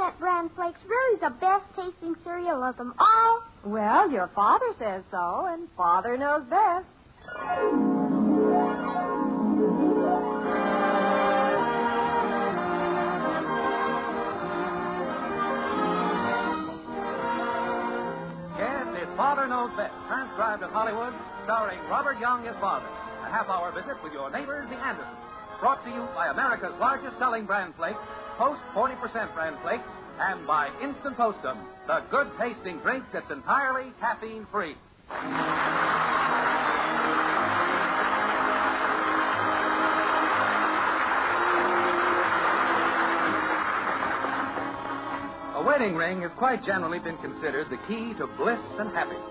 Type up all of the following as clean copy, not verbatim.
Percent Bran Flakes really the best tasting cereal of them all? Well, your father says so, and Father knows best. Yes, it's Father Knows Best, transcribed at Hollywood, starring Robert Young as Father. A half-hour visit with your neighbors, the Andersons. Brought to you by America's largest selling Bran Flakes, Post 40% Bran Flakes, and by Instant Postum, the good-tasting drink that's entirely caffeine-free. A wedding ring has quite generally been considered the key to bliss and happiness.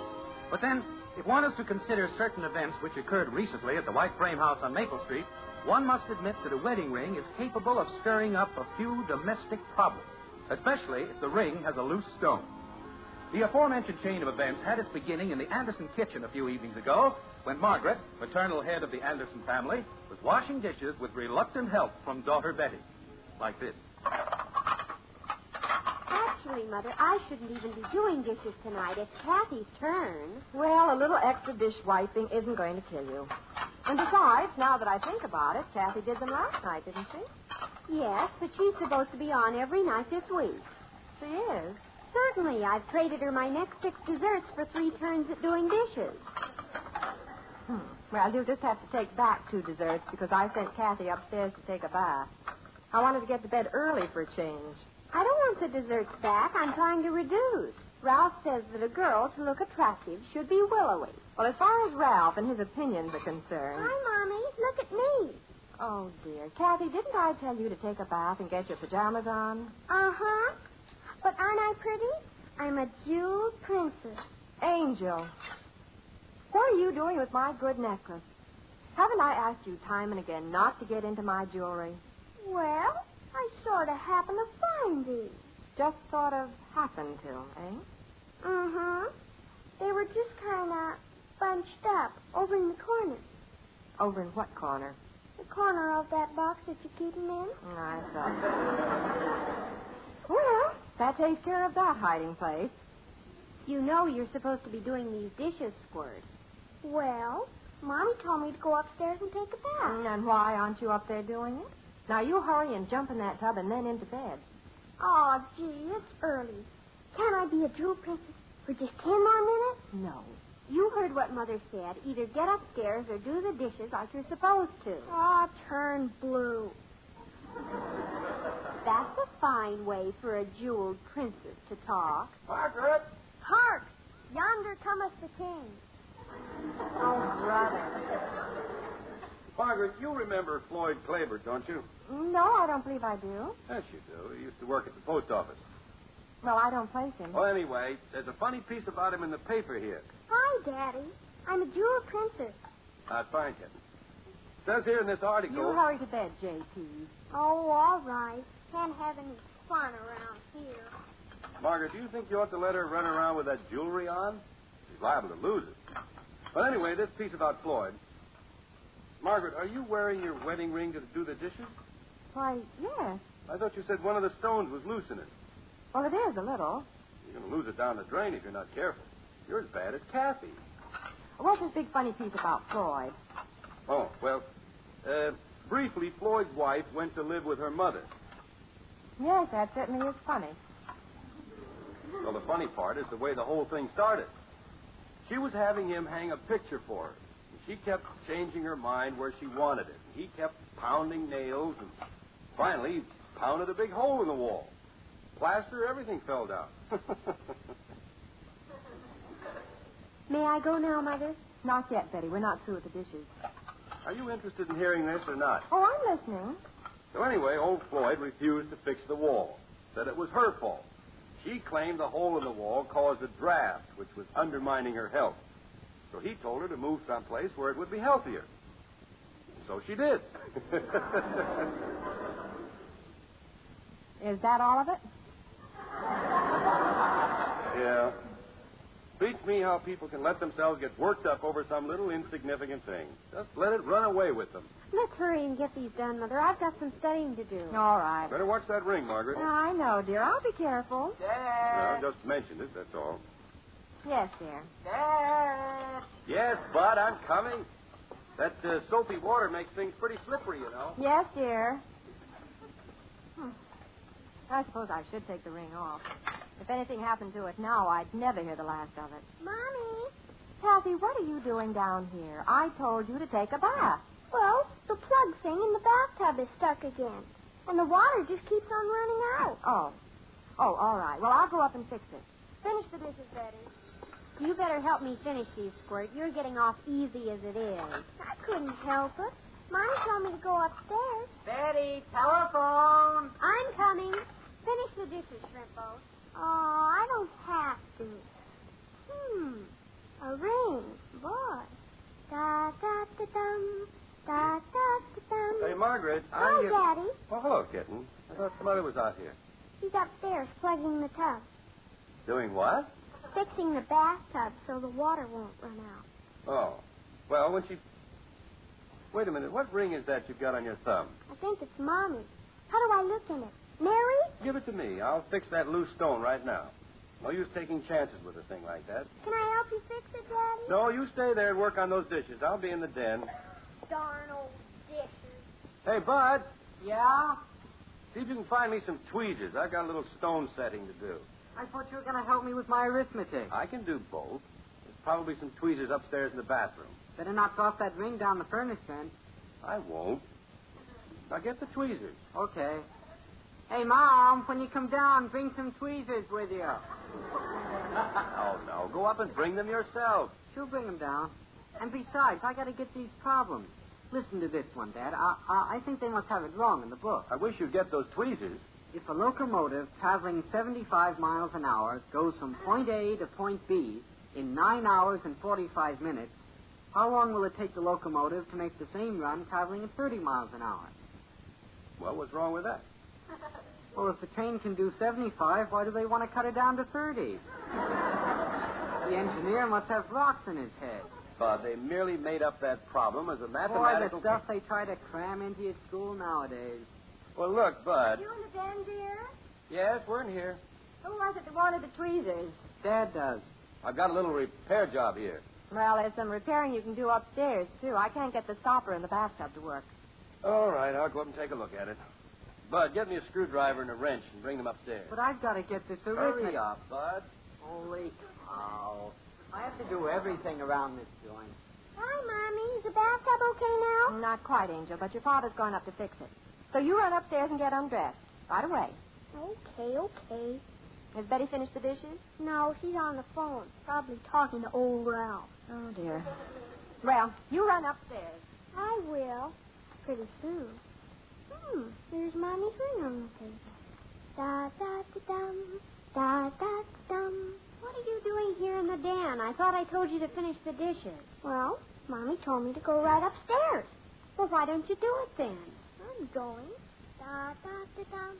But then, if one is to consider certain events which occurred recently at the White Frame House on Maple Street, one must admit that a wedding ring is capable of stirring up a few domestic problems, especially if the ring has a loose stone. The aforementioned chain of events had its beginning in the Anderson kitchen a few evenings ago, when Margaret, maternal head of the Anderson family, was washing dishes with reluctant help from daughter Betty. Like this. Actually, Mother, I shouldn't even be doing dishes tonight. It's Kathy's turn. Well, a little extra dish wiping isn't going to kill you. And besides, now that I think about it, Kathy did them last night, didn't she? Yes, but she's supposed to be on every night this week. She is. Certainly. I've traded her my next 6 desserts for 3 turns at doing dishes. Well, you'll just have to take back 2 desserts because I sent Kathy upstairs to take a bath. I wanted to get to bed early for a change. I don't want the desserts back. I'm trying to reduce. Ralph says that a girl, to look attractive, should be willowy. Well, as far as Ralph and his opinions are concerned... Hi, Mommy. Look at me. Oh, dear. Kathy, didn't I tell you to take a bath and get your pajamas on? Uh-huh. But aren't I pretty? I'm a jeweled princess. Angel, what are you doing with my good necklace? Haven't I asked you time and again not to get into my jewelry? Well, I sort of happen to find these. Just sort of happened to, eh? Uh-huh. They were just kind of bunched up over in the corner. Over in what corner? The corner of that box that you keep them in. I thought. Well, that takes care of that hiding place. You know you're supposed to be doing these dishes, Squirt. Well, Mommy told me to go upstairs and take a bath. And why aren't you up there doing it? Now, you hurry and jump in that tub and then into bed. Oh, gee, it's early. Can't I be a jewel princess for just 10 more minutes? No. You heard what Mother said. Either get upstairs or do the dishes like you're supposed to. Oh, turn blue. That's a fine way for a jeweled princess to talk. Margaret! Hark! Yonder cometh the king. Oh, brother. Margaret, you remember Floyd Claver, don't you? No, I don't believe I do. Yes, you do. He used to work at the post office. Well, I don't place him. Well, anyway, there's a funny piece about him in the paper here. Hi, Daddy. I'm a jewel princess. That's fine, Captain. It says here in this article... You hurry to bed, J.P. Oh, all right. Can't have any fun around here. Margaret, do you think you ought to let her run around with that jewelry on? She's liable to lose it. But anyway, this piece about Floyd. Margaret, are you wearing your wedding ring to do the dishes? Why, yes. I thought you said one of the stones was loose in it. Well, it is a little. You're going to lose it down the drain if you're not careful. You're as bad as Kathy. What's this big funny piece about Floyd? Oh, well, briefly, Floyd's wife went to live with her mother. Yes, that certainly is funny. Well, the funny part is the way the whole thing started. She was having him hang a picture for her. And she kept changing her mind where she wanted it. He kept pounding nails, and finally he pounded a big hole in the wall. Plaster, everything fell down. May I go now, Mother? Not yet, Betty. We're not through with the dishes. Are you interested in hearing this or not? Oh, I'm listening. So anyway, old Floyd refused to fix the wall. Said it was her fault. She claimed the hole in the wall caused a draft, which was undermining her health. So he told her to move someplace where it would be healthier. So she did. Is that all of it? Yeah. Beats me how people can let themselves get worked up over some little insignificant thing. Just let it run away with them. Let's hurry and get these done, Mother. I've got some studying to do. All right. Better watch that ring, Margaret. I know, dear. I'll be careful. No, just mentioned it, that's all. Yes, dear. Yes, Bud, I'm coming. That soapy water makes things pretty slippery, you know. Yes, dear. I suppose I should take the ring off. If anything happened to it now, I'd never hear the last of it. Mommy. Kathy, what are you doing down here? I told you to take a bath. Well, the plug thing in the bathtub is stuck again. And the water just keeps on running out. Oh, all right. Well, I'll go up and fix it. Finish the dishes, Betty. You better help me finish these, Squirt. You're getting off easy as it is. I couldn't help it. Mommy told me to go upstairs. Betty, telephone. I'm coming. Finish the dishes, Shrimpo. Oh, I don't have to. A ring. Boy. Da-da-da-dum. Da-da-da-dum. Hey, Margaret. Hi, Daddy. Oh, hello, kitten. I thought the mother was out here. She's upstairs plugging the tub. Doing what? Fixing the bathtub so the water won't run out. Oh. Well, when she... Wait a minute. What ring is that you've got on your thumb? I think it's Mommy. How do I look in it? Mary? Give it to me. I'll fix that loose stone right now. No use taking chances with a thing like that. Can I help you fix it, Daddy? No, you stay there and work on those dishes. I'll be in the den. Darn old dishes. Hey, Bud. Yeah? See if you can find me some tweezers. I've got a little stone setting to do. I thought you were going to help me with my arithmetic. I can do both. There's probably some tweezers upstairs in the bathroom. Better knock off that ring down the furnace, then. I won't. Now get the tweezers. Okay. Hey, Mom, when you come down, bring some tweezers with you. Oh, no. Go up and bring them yourself. She'll bring them down. And besides, I got to get these problems. Listen to this one, Dad. I think they must have it wrong in the book. I wish you'd get those tweezers. If a locomotive traveling 75 miles an hour goes from point A to point B in 9 hours and 45 minutes, how long will it take the locomotive to make the same run traveling at 30 miles an hour? Well, what's wrong with that? Well, if the train can do 75, why do they want to cut it down to 30? The engineer must have rocks in his head. But they merely made up that problem as a Boy, mathematical... the stuff they try to cram into your school nowadays. Well, look, Bud. You in the den, dear? Yes, we're in here. Who was it that wanted the tweezers? Dad does. I've got a little repair job here. Well, there's some repairing you can do upstairs, too. I can't get the stopper in the bathtub to work. All right, I'll go up and take a look at it. Bud, get me a screwdriver and a wrench and bring them upstairs. But I've got to get this arithmetic. Hurry up, Bud. Holy cow. I have to do everything around this joint. Hi, Mommy. Is the bathtub okay now? Not quite, Angel, but your father's going up to fix it. So you run upstairs and get undressed. Right away. Okay. Has Betty finished the dishes? No, she's on the phone. Probably talking to old Ralph. Oh, dear. Well, you run upstairs. I will. Pretty soon. Here's Mommy's ring on the table. Da-da-da-dum. Da-da-da-dum. What are you doing here in the den? I thought I told you to finish the dishes. Well, Mommy told me to go right upstairs. Well, why don't you do it then? I'm going. Da-da-da-dum.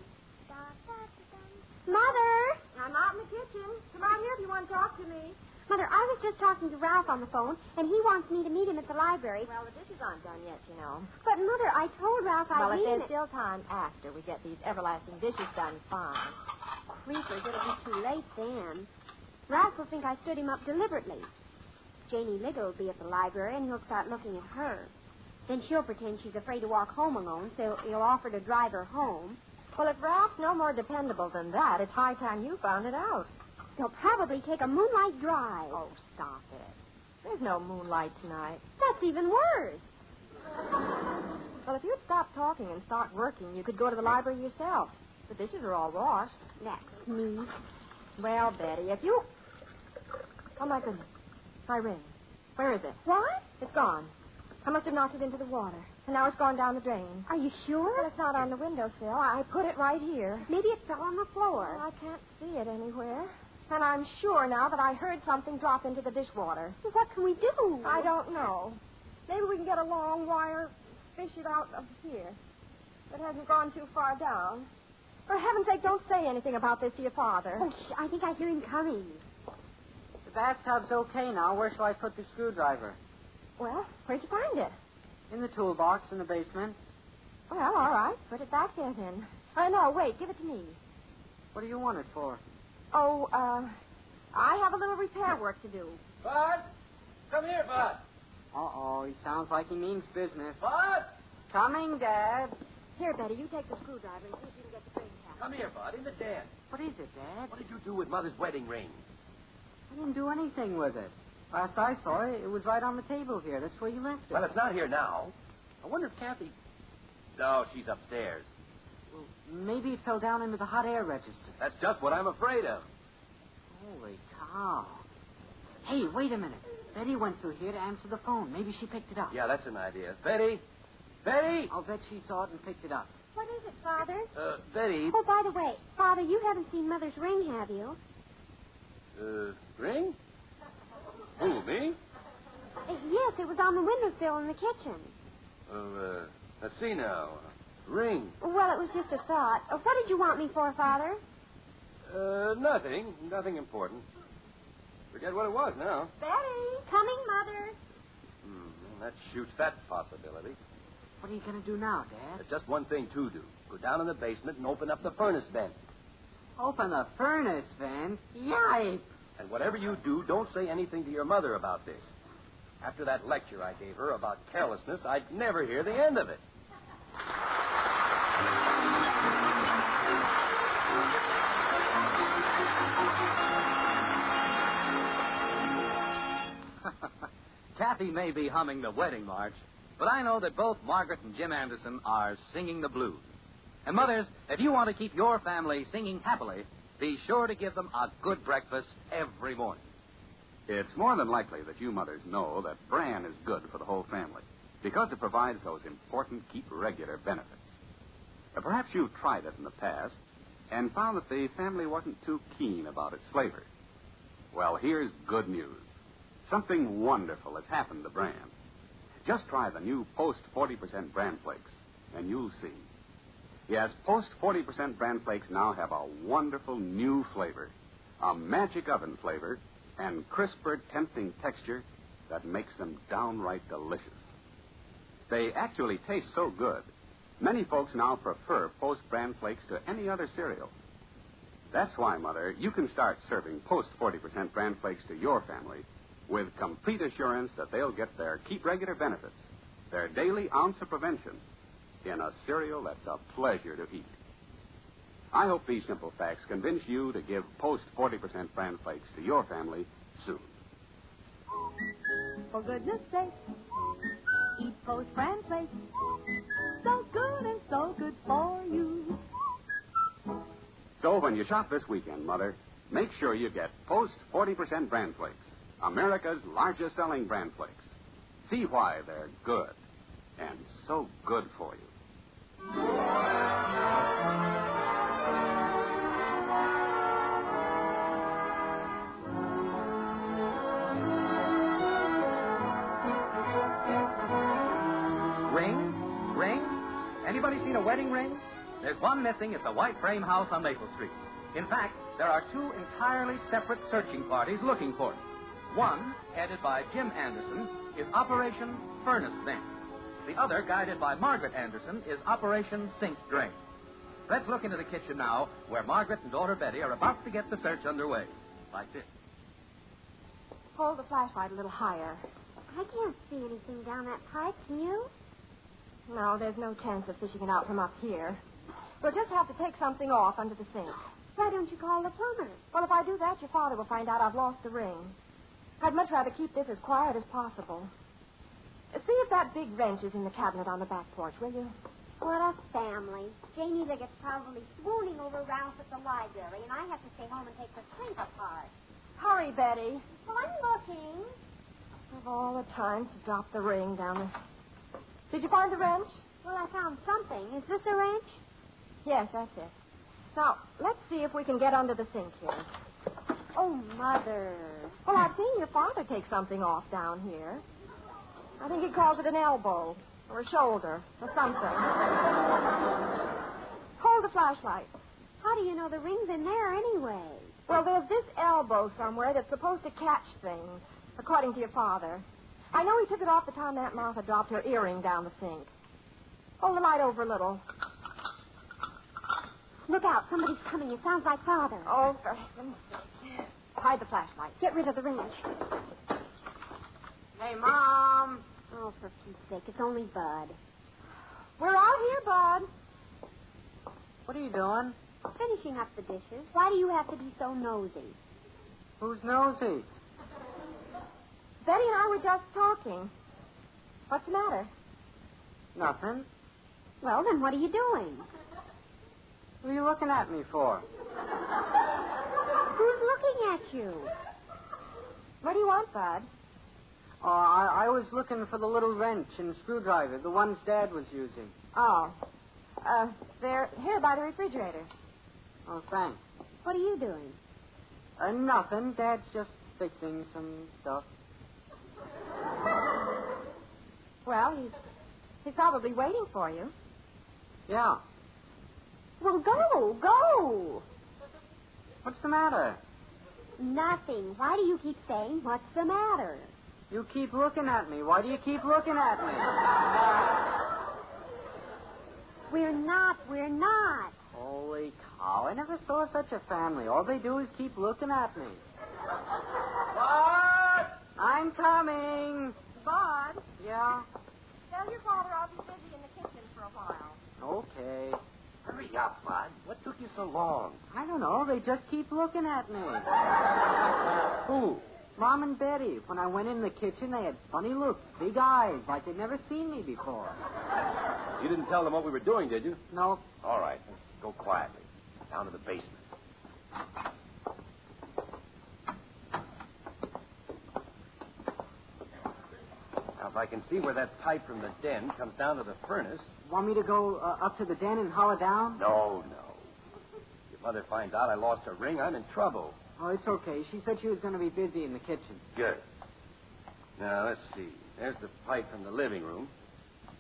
Da-da-da-dum. Mother! I'm out in the kitchen. Come out here if you want to talk to me. Mother, I was just talking to Ralph on the phone, and he wants me to meet him at the library. Well, the dishes aren't done yet, you know. But, Mother, I told Ralph Well, I'd if meet him there's still time after we get these everlasting dishes done, fine. Creepers, it'll be too late then. Ralph will think I stood him up deliberately. Janie Liggle will be at the library, and he'll start looking at her. Then she'll pretend she's afraid to walk home alone, so he'll offer to drive her home. Well, if Ralph's no more dependable than that, it's high time you found it out. They'll probably take a moonlight drive. Oh, stop it. There's no moonlight tonight. That's even worse. Well, if you'd stop talking and start working, you could go to the library yourself. The dishes are all washed. That's me. Well, Betty, if you... Oh, my goodness. My ring. Where is it? What? It's gone. I must have knocked it into the water. And now it's gone down the drain. Are you sure? Well, it's not on the windowsill. I put it right here. Maybe it fell on the floor. Well, I can't see it anywhere. And I'm sure now that I heard something drop into the dishwater. Well, what can we do? I don't know. Maybe we can get a long wire, fish it out of here. It hasn't gone too far down. For heaven's sake, don't say anything about this to your father. Oh, I think I hear him coming. It's bathtub's okay now, where shall I put the screwdriver? Well, where'd you find it? In the toolbox in the basement. Well, all right. Put it back there then. No, wait. Give it to me. What do you want it for? Oh, I have a little repair work to do. Bud? Come here, Bud. Uh-oh, he sounds like he means business. Bud? Coming, Dad. Here, Betty, you take the screwdriver and see if you can get the frame out. Come here, Bud, in the den. What is it, Dad? What did you do with Mother's wedding ring? I didn't do anything with it. Last I saw it, it was right on the table here. That's where you left it. Well, it's not here now. I wonder if Kathy... No, she's upstairs. Well, maybe it fell down into the hot air register. That's just what I'm afraid of. Holy cow. Hey, wait a minute. Betty went through here to answer the phone. Maybe she picked it up. Yeah, that's an idea. Betty? Betty? I'll bet she saw it and picked it up. What is it, Father? Betty. Oh, by the way, Father, you haven't seen Mother's ring, have you? Ring? Who, me? Yes, it was on the windowsill in the kitchen. Let's see now. Ring. Well, it was just a thought. What did you want me for, Father? Nothing. Nothing important. Forget what it was now. Betty! Coming, Mother. That shoots that possibility. What are you going to do now, Dad? There's just one thing to do. Go down in the basement and open up the furnace vent. Open the furnace vent? Yipe! And whatever you do, don't say anything to your mother about this. After that lecture I gave her about carelessness, I'd never hear the end of it. Kathy may be humming the wedding march, but I know that both Margaret and Jim Anderson are singing the blues. And mothers, if you want to keep your family singing happily, be sure to give them a good breakfast every morning. It's more than likely that you mothers know that bran is good for the whole family because it provides those important keep regular benefits. Perhaps you've tried it in the past and found that the family wasn't too keen about its flavor. Well, here's good news. Something wonderful has happened to bran. Just try the new Post 40% Bran Flakes, and you'll see. Yes, Post 40% Bran Flakes now have a wonderful new flavor, a magic oven flavor, and crisper, tempting texture that makes them downright delicious. They actually taste so good, many folks now prefer Post Bran Flakes to any other cereal. That's why, Mother, you can start serving Post 40% Bran Flakes to your family with complete assurance that they'll get their keep regular benefits, their daily ounce of prevention, in a cereal that's a pleasure to eat. I hope these simple facts convince you to give Post 40% Bran Flakes to your family soon. For goodness sake, eat Post Bran Flakes. So good and so good for you. So when you shop this weekend, Mother, make sure you get Post 40% Bran Flakes, America's largest selling Bran Flakes. See why they're good and so good for you. Ring? Anybody seen a wedding ring? There's one missing at the White Frame House on Maple Street. In fact, there are two entirely separate searching parties looking for it. One, headed by Jim Anderson, is Operation Furnace Vent. The other, guided by Margaret Anderson, is Operation Sink Drain. Let's look into the kitchen now, where Margaret and daughter Betty are about to get the search underway. Like this. Hold the flashlight a little higher. I can't see anything down that pipe, can you? No, there's no chance of fishing it out from up here. We'll just have to take something off under the sink. Why don't you call the plumber? Well, if I do that, your father will find out I've lost the ring. I'd much rather keep this as quiet as possible. See if that big wrench is in the cabinet on the back porch, will you? What a family. Janie Liggett's probably swooning over Ralph at the library, and I have to stay home and take the sink apart. Hurry, Betty. Well, I'm looking. Of all the times to drop the ring down there. Did you find the wrench? Well, I found something. Is this a wrench? Yes, that's it. Now, let's see if we can get under the sink here. Oh, Mother. Well, I've seen your father take something off down here. I think he calls it an elbow or a shoulder or something. Hold the flashlight. How do you know the ring's in there anyway? Well, there's this elbow somewhere that's supposed to catch things, according to your father. I know he took it off the time Aunt Martha dropped her earring down the sink. Hold the light over a little. Look out, somebody's coming. It sounds like Father. Oh, for heaven's sake. Hide the flashlight. Get rid of the wrench. Hey, Mom. Oh, for Pete's sake, it's only Bud. We're out here, Bud. What are you doing? Finishing up the dishes. Why do you have to be so nosy? Who's nosy? Betty and I were just talking. What's the matter? Nothing. Well, then what are you doing? What are you looking at me for? Who's looking at you? What do you want, Bud? Oh, I was looking for the little wrench and screwdriver, the ones Dad was using. Oh. They're here by the refrigerator. Oh, thanks. What are you doing? Nothing. Dad's just fixing some stuff. Well, he's probably waiting for you. Yeah. Well, go. What's the matter? Nothing. Why do you keep saying, what's the matter? You keep looking at me. Why do you keep looking at me? We're not. Holy cow. I never saw such a family. All they do is keep looking at me. Bud! I'm coming. Bud, Yeah? tell your father I'll be busy in the kitchen for a while. Okay. Hurry up, Bud. What took you so long? I don't know. They just keep looking at me. Who? Mom and Betty. When I went in the kitchen, they had funny looks, big eyes, like they'd never seen me before. You didn't tell them what we were doing, did you? Nope. All right. Let's go quietly. Down to the basement. Now, if I can see where that pipe from the den comes down to the furnace. Want me to go up to the den and haul it down? No. If your mother finds out I lost her ring, I'm in trouble. Oh, it's okay. She said she was going to be busy in the kitchen. Good. Now, let's see. There's the pipe from the living room.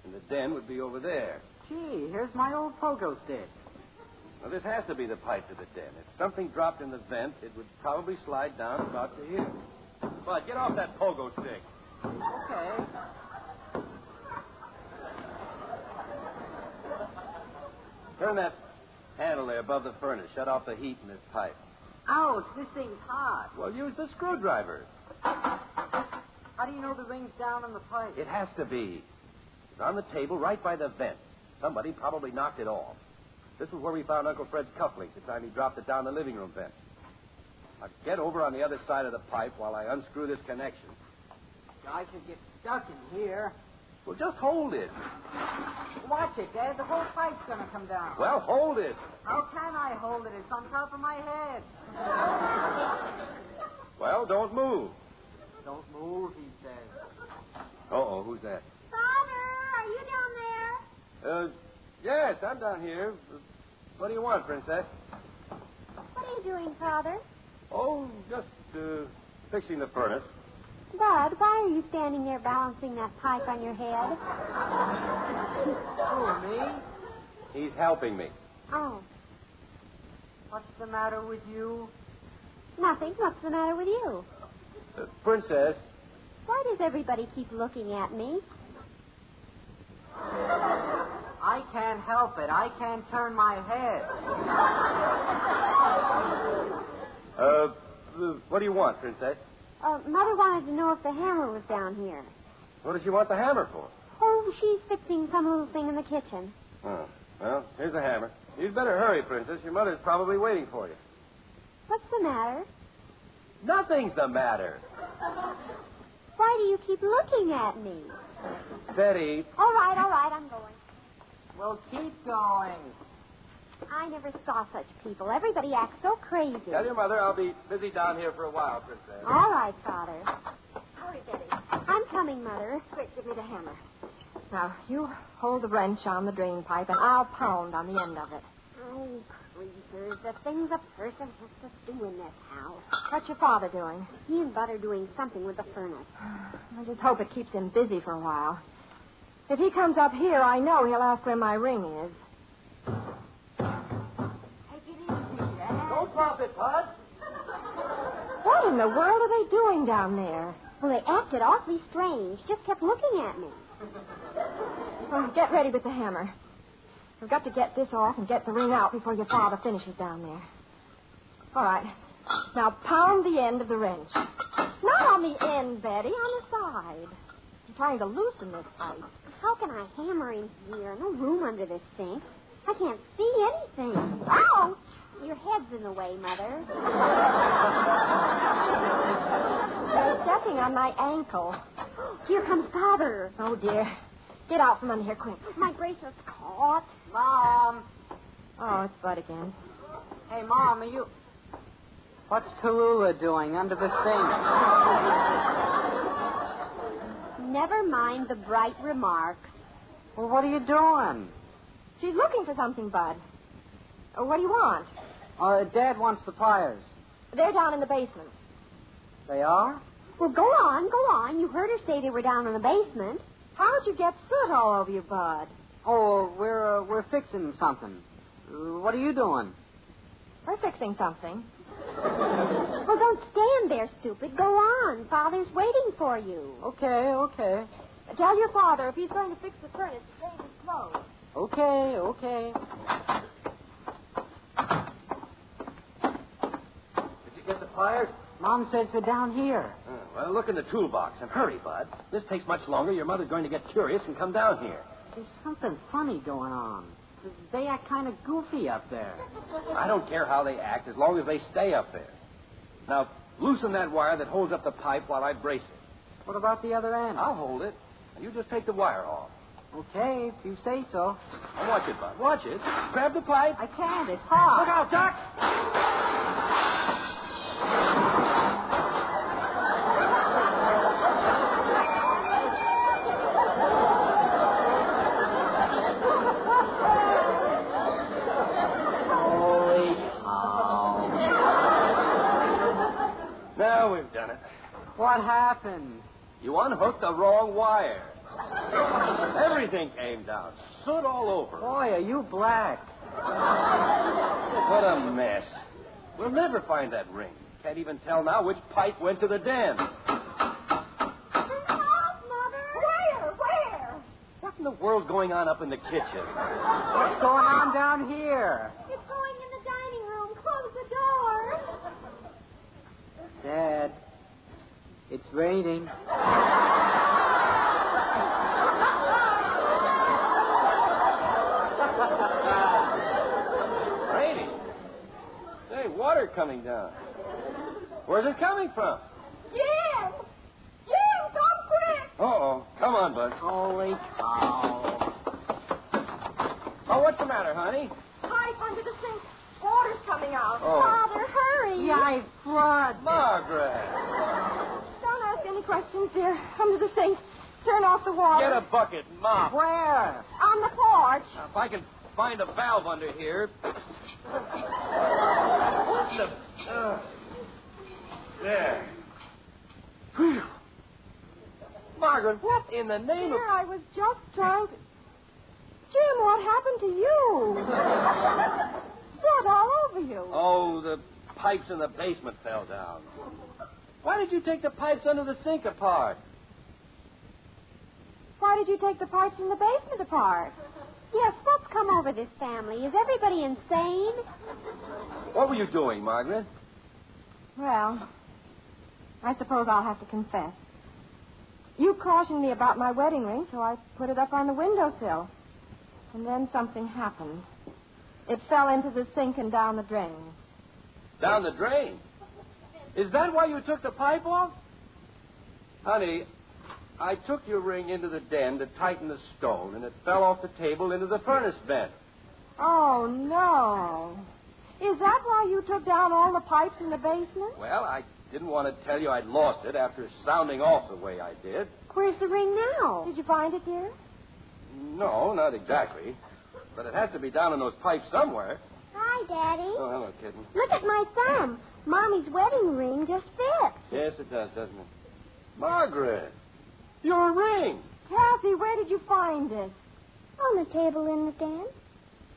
And the den would be over there. Gee, here's my old pogo stick. Well, this has to be the pipe to the den. If something dropped in the vent, it would probably slide down about to here. Bud, get off that pogo stick. Okay. Turn that handle there above the furnace. Shut off the heat in this pipe. Ouch, this thing's hot. Well, use the screwdriver. How do you know the ring's down in the pipe? It has to be. It's on the table right by the vent. Somebody probably knocked it off. This is where we found Uncle Fred's cufflinks the time he dropped it down the living room vent. Now, get over on the other side of the pipe while I unscrew this connection. I could get stuck in here. Well, just hold it. Watch it, Dad. The whole pipe's going to come down. Well, hold it. How can I hold it? It's on top of my head. Well, don't move. Don't move, he says. Uh-oh, who's that? Father, are you down there? Yes, I'm down here. What do you want, Princess? What are you doing, Father? Oh, just fixing the furnace. Bud, why are you standing there balancing that pipe on your head? Who, me? He's helping me. Oh, What's the matter with you? nothing. What's the matter with you? Princess, Why does everybody keep looking at me? I can't help it. I can't turn my head. what do you want, Princess? Mother wanted to know if the hammer was down here. What does she want the hammer for? Oh, she's fixing some little thing in the kitchen. Oh, well, here's the hammer. You'd better hurry, Princess. Your mother's probably waiting for you. What's the matter? Nothing's the matter. Why do you keep looking at me? Betty. All right, I'm going. Well, keep going. I never saw such people. Everybody acts so crazy. Tell your mother I'll be busy down here for a while, Princess. All right, Father. Hurry, Betty. I'm coming, Mother. Quick, give me the hammer. Now, you hold the wrench on the drain pipe, and I'll pound on the end of it. Oh, creepers. The things a person has to do in this house. What's your father doing? He and Bud are doing something with the furnace. I just hope it keeps him busy for a while. If he comes up here, I know he'll ask where my ring is. Take it easy, drop it, Bud. What in the world are they doing down there? Well, they acted awfully strange. Just kept looking at me. Oh, get ready with the hammer. We've got to get this off and get the ring out before your father finishes down there. All right. Now pound the end of the wrench. Not on the end, Betty, on the side. I'm trying to loosen this pipe. How can I hammer in here? No room under this sink. I can't see anything. Ouch! Your head's in the way, Mother. You're stepping on my ankle. Here comes Father. Oh, dear. Get out from under here quick. My bracelet's caught. Mom! Oh, it's Bud again. Hey, Mom, are you... What's Tallulah doing under the sink? Never mind the bright remarks. Well, what are you doing? She's looking for something, Bud. What do you want? Dad wants the pliers. They're down in the basement. They are? Well, go on. You heard her say they were down in the basement. How'd you get soot all over you, Bud? Oh, we're fixing something. What are you doing? We're fixing something. Well, don't stand there, stupid. Go on. Father's waiting for you. Okay. Tell your father if he's going to fix the furnace to change his clothes. Okay. Did you get the pliers? Mom says they're down here. Well, look in the toolbox and hurry, Bud. This takes much longer. Your mother's going to get curious and come down here. There's something funny going on. They act kind of goofy up there. I don't care how they act as long as they stay up there. Now, loosen that wire that holds up the pipe while I brace it. What about the other end? I'll hold it. And you just take the wire off. Okay, if you say so. Now, watch it, Bud. Watch it. Grab the pipe. I can't. It's hot. Look out, Doc! Holy cow. Now we've done it. What happened? You unhooked the wrong wire. Everything came down. Soot all over. Boy, are you black. What a mess. We'll never find that ring. Can't even tell now which pipe went to the den. Help, Mother. Where? What in the world's going on up in the kitchen? What's going on down here? It's going in the dining room. Close the door. Dad, it's raining. Raining? Say, water coming down. Where's it coming from? Jim! Come quick! Uh-oh. Come on, Bud. Holy cow. Oh, what's the matter, honey? Pipe under the sink. Water's coming out. Oh. Father, hurry. Yay, flood. Margaret. Don't ask any questions, dear. Under the sink. Turn off the water. Get a bucket, mop. Where? On the porch. Now, if I can find a valve under here. What the... There. Whew. Margaret, what in the name Dear, I was just trying to... Jim, what happened to you? Soot all over you. Oh, the pipes in the basement fell down. Why did you take the pipes under the sink apart? Why did you take the pipes in the basement apart? Yes, what's come over this family? Is everybody insane? What were you doing, Margaret? Well, I suppose I'll have to confess. You cautioned me about my wedding ring, so I put it up on the windowsill. And then something happened. It fell into the sink and down the drain. Down the drain? Is that why you took the pipe off? Honey, I took your ring into the den to tighten the stone, and it fell off the table into the furnace vent. Oh, no. Is that why you took down all the pipes in the basement? Well, I didn't want to tell you I'd lost it after sounding off the way I did. Where's the ring now? Did you find it, dear? No, not exactly. But it has to be down in those pipes somewhere. Hi, Daddy. Oh, hello, kitten. Look at my thumb. Mommy's wedding ring just fits. Yes, it does, doesn't it? Margaret, your ring. Kathy, where did you find it? On the table in the den.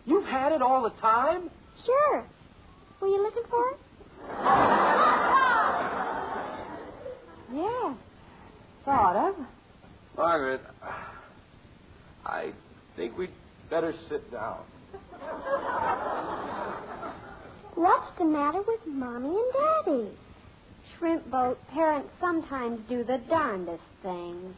You've had it all the time? Sure. Were you looking for it? Yes. Sort of. Margaret, I think we'd better sit down. What's the matter with Mommy and Daddy? Shrimp boat parents sometimes do the darndest things.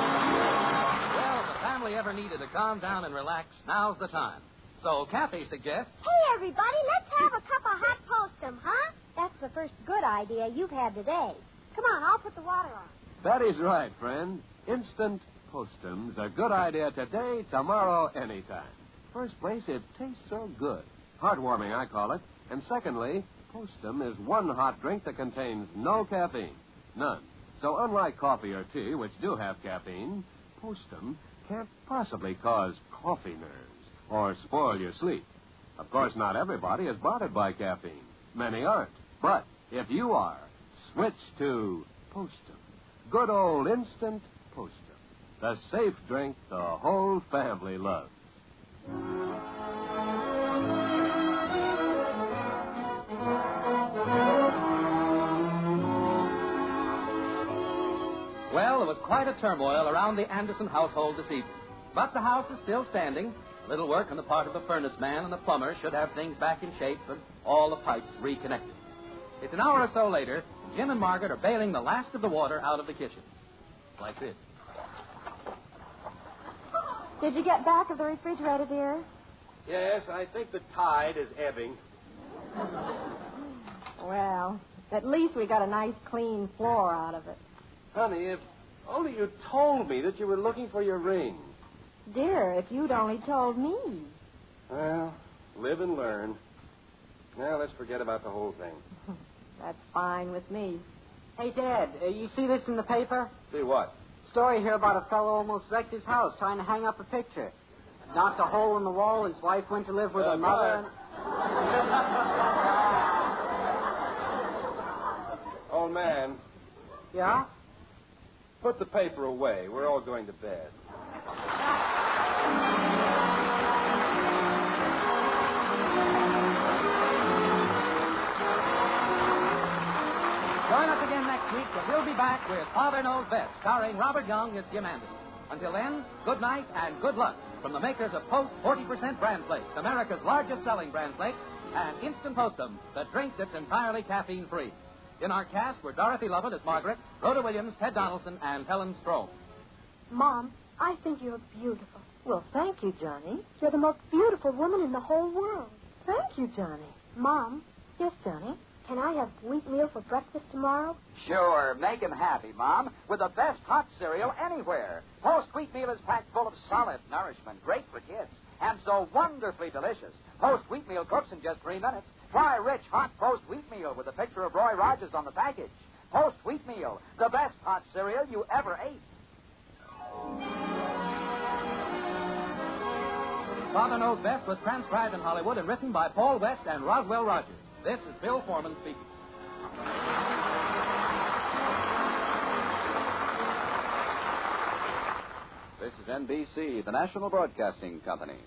Well, if the family ever needed to calm down and relax, now's the time. So Kathy suggests... Hey, everybody, let's have a cup of hot postum, huh? That's the first good idea you've had today. Come on, I'll put the water on. Betty's right, friend. Instant Postum's a good idea today, tomorrow, anytime. First place, it tastes so good. Heartwarming, I call it. And secondly, Postum is one hot drink that contains no caffeine. None. So unlike coffee or tea, which do have caffeine, Postum can't possibly cause coffee nerves or spoil your sleep. Of course, not everybody is bothered by caffeine. Many aren't. But if you are, switch to Postum. Good old instant Postum. The safe drink the whole family loves. Well, there was quite a turmoil around the Anderson household this evening. But the house is still standing. Little work on the part of the furnace man and the plumber should have things back in shape and all the pipes reconnected. It's an hour or so later. Jim and Margaret are bailing the last of the water out of the kitchen. Like this. Did you get back of the refrigerator, dear? Yes, I think the tide is ebbing. Well, at least we got a nice clean floor out of it. Honey, if only you told me that you were looking for your ring. Dear, if you'd only told me. Well, live and learn. Now, let's forget about the whole thing. That's fine with me. Hey, Dad, you see this in the paper? See what? Story here about a fellow almost wrecked his house trying to hang up a picture. Knocked a hole in the wall. His wife went to live with her mother. Old man, Yeah? put the paper away. We're all going to bed. Join us again next week, and we'll be back with Father Knows Best, starring Robert Young as Jim Anderson. Until then, good night and good luck from the makers of Post 40% Bran Flakes, America's largest selling Bran Flakes, and Instant Postum, the drink that's entirely caffeine-free. In our cast were Dorothy Lovett as Margaret, Rhoda Williams, Ted Donaldson, and Helen Strome. Mom, I think you're beautiful. Well, thank you, Johnny. You're the most beautiful woman in the whole world. Thank you, Johnny. Mom, Yes, Johnny. can I have wheatmeal for breakfast tomorrow? Sure, make 'em happy, Mom, with the best hot cereal anywhere. Post Wheatmeal is packed full of solid nourishment, great for kids, and so wonderfully delicious. Post Wheatmeal cooks in just 3 minutes. Try rich, hot Post Wheatmeal with a picture of Roy Rogers on the package. Post Wheatmeal, the best hot cereal you ever ate. Father Knows Best was transcribed in Hollywood and written by Paul West and Roswell Rogers. This is Bill Foreman speaking. This is NBC, the National Broadcasting Company.